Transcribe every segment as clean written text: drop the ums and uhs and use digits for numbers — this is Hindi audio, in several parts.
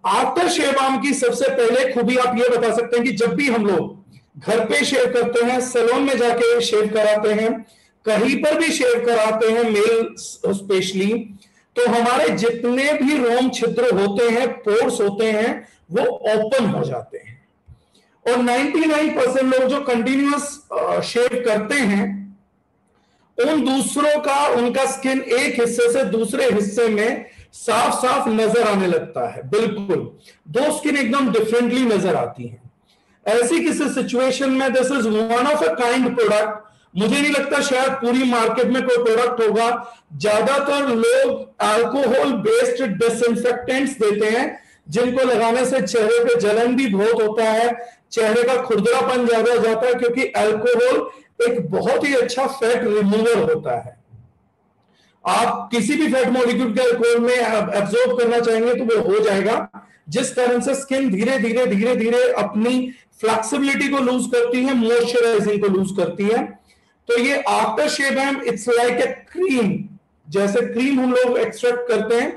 आफ्टर शेव बाम की सबसे पहले खूबी आप ये बता सकते हैं कि जब भी हम लोग घर पे शेव करते हैं, सैलून में जाके शेव कराते हैं, कहीं पर भी शेव कराते हैं मेल स्पेशली, तो हमारे जितने भी रोम छिद्र होते हैं, पोर्स होते हैं, वो ओपन हो जाते हैं। और 99% लोग जो कंटिन्यूअस शेव करते हैं, उन दूसरों का उनका स्किन एक हिस्से से दूसरे हिस्से में साफ साफ नजर आने लगता है। बिल्कुल दो स्किन एकदम डिफरेंटली नजर आती हैं। ऐसी किसी सिचुएशन में this is one of a kind product. मुझे नहीं लगता शायद पूरी मार्केट में कोई प्रोडक्ट होगा। ज्यादातर लोग अल्कोहल बेस्ड डिसइंफेक्टेंट्स देते हैं, जिनको लगाने से चेहरे पे जलन भी बहुत होता है, चेहरे का खुरदरापन ज्यादा जाता है, क्योंकि अल्कोहल एक बहुत ही अच्छा फैट रिमूवर होता है। आप किसी भी फैट मॉलिक्यूल के अल्कोहल में एब्जॉर्ब करना चाहेंगे तो वो हो जाएगा, जिस कारण से स्किन धीरे धीरे धीरे धीरे अपनी फ्लेक्सिबिलिटी को लूज करती है, मॉइस्चराइजिंग को लूज करती है। तो ये after shave balm it's like a cream, जैसे क्रीम हम लोग एक्सट्रैक्ट करते हैं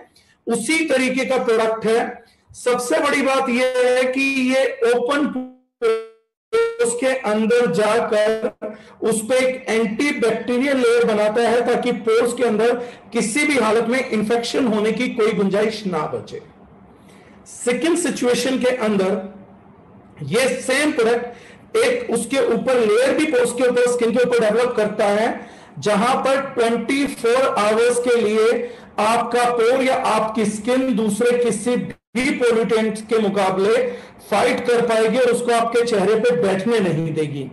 उसी तरीके का प्रोडक्ट है। सबसे बड़ी बात यह है कि ये ओपन उसके अंदर जाकर उस पर एक एंटी बैक्टीरियल लेयर बनाता है, ताकि पोर्स के अंदर किसी भी हालत में इंफेक्शन होने की कोई गुंजाइश ना बचे। सेकंड सिचुएशन के अंदर ये सेम प्रोडक्ट एक उसके ऊपर लेयर भी पोर्स के ऊपर, स्किन के ऊपर डेवलप करता है, जहां पर 24 आवर्स के लिए आपका पोर या आपकी स्किन दूसरे किसी भी पोल्यूटेंट के मुकाबले फाइट कर पाएगी और उसको आपके चेहरे पे बैठने नहीं देगी।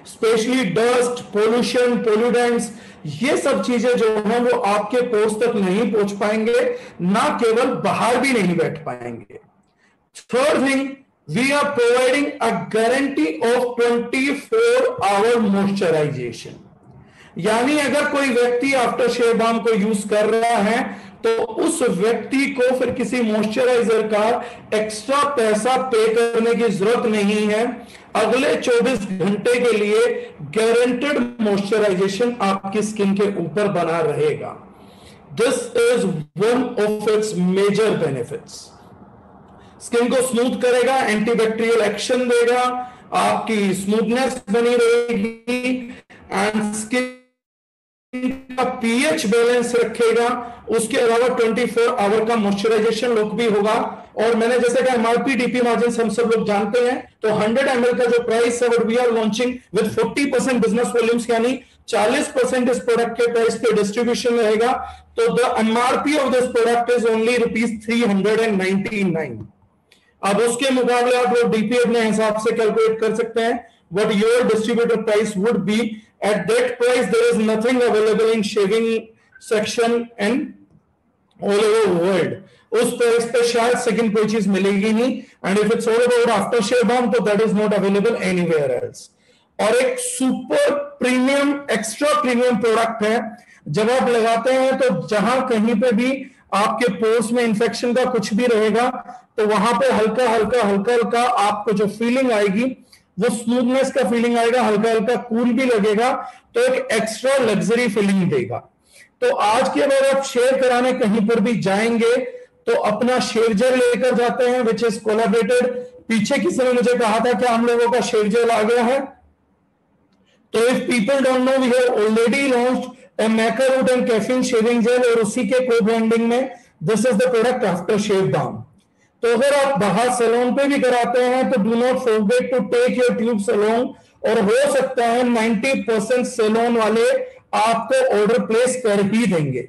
स्पेशली डस्ट, पोल्यूशन, पोल्यूडेंट्स, ये सब चीजें जो हैं वो आपके पोर्स तक नहीं पहुंच पाएंगे, ना केवल बाहर भी नहीं बैठ पाएंगे। Third thing, we are providing a guarantee of 24 hour moisturisation. यानी अगर कोई व्यक्ति आफ्टर शेव बाम को यूज कर रहा है तो उस व्यक्ति को फिर किसी मॉइस्चराइजर का एक्स्ट्रा पैसा पे करने की जरूरत नहीं है। अगले 24 घंटे के लिए गारंटेड मॉइस्चराइजेशन आपकी स्किन के ऊपर बना रहेगा। This is one of its major benefits. Skin को स्मूथ करेगा, एंटीबैक्टीरियल एक्शन देगा, आपकी स्मूथनेस बनी रहेगी एंड स्किन का पीएच बैलेंस रखेगा। उसके अलावा 24 आवर का मॉइस्चराइजेशन लुक भी होगा। और मैंने जैसे कहा एमआरपी डीपी मार्जिन हम सब लोग जानते हैं, तो 100 ml का जो प्राइस है वो we are launching with 40% business volumes, यानी 40% इस प्रोडक्ट के प्राइस पे डिस्ट्रीब्यूशन रहेगा। तो the MRP of this product is only ₹399। अब उसके मुकाबले आप लोग डीपी अपने हिसाब से कैलकुलेट कर सकते हैं what your distributor price would be. At that price there is nothing available in shaving section and all over world. उस प्राइस पे शायद सेकंड कोई चीज मिलेगी नहीं, and if it's all about after shave balm तो that is not available anywhere else. और एक super premium extra premium product है, जब आप लगाते हैं तो जहां कहीं पे भी आपके पोर्स में इंफेक्शन का कुछ भी रहेगा तो वहां पे हल्का हल्का हल्का हल्का आपको जो फीलिंग आएगी वो स्मूथनेस का फीलिंग आएगा, हल्का हल्का कूल भी लगेगा, तो एक एक्स्ट्रा लग्जरी फीलिंग देगा। तो आज के अगर आप शेयर कराने कहीं पर भी जाएंगे तो अपना शेव जेल लेकर जाते हैं विच इज कोलैबोरेटेड। पीछे किसी ने मुझे कहा था कि हम लोगों का शेव जेल आ गया है, तो if people don't know we have already launched a maca root and caffeine shaving gel, और उसी के को ब्रांडिंग में this is the product after shave balm. तो अगर आप बाहर सैलून पे भी कराते हैं तो do not forget to take your tubes along, और हो सकता है 90% सैलून वाले आपको ऑर्डर प्लेस कर ही देंगे।